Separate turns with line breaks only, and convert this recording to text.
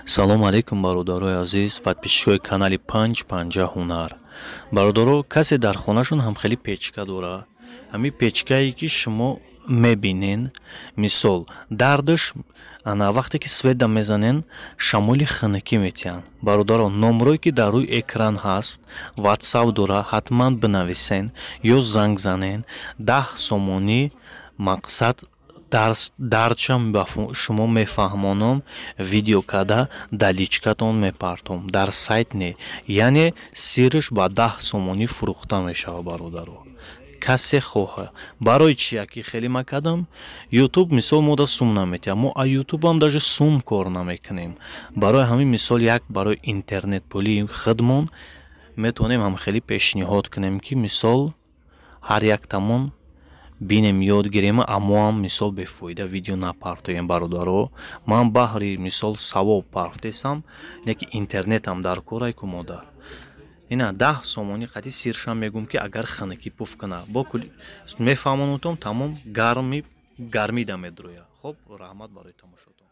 салом алейкум бародарои азиз, подписчикои канали 550 ҳунар. Бародаро, касе дар хонашон ҳам хеле печка дора. Ҳамин печкае ки шумо мебинен, мисол дардаш ана вақте ки света мезанен, шамоли ханакӣ метиҳанд. Бародаро, номрое ки дар рӯи экран ҳаст, WhatsApp дора, ҳатман бинависен ё занг занен. 10 сомонӣ мақсад дардшам ба шумо мефаҳмонам, видео када даличкатон мепартом дар сайт не, яъне сирраш ба 10 сомонӣ фурӯхта мешавад. бародаро, касе хоҳа барои чия ки хеле макадам YouTube мисол мода сум наметиҳад, мо а YouTube ам даже сум кор намекунем. Барои ҳамин мисол як барои интернет пули хидмон метавонем ҳам хеле пешниҳод кунем ки мисол ҳар яктамон бинем ёд гирем, аммо ҳам мисол бефоида видео напартоем. бародаро, ман баҳри мисол савоб партесам, не ки интернетам дар корай ку мода. Ина 10 сомонӣ қати сиршам мегум ки агар ханакӣ пуф кана бо мефаҳмонутам тамом гармида медроя. хоб, раҳмат барои тамошотон.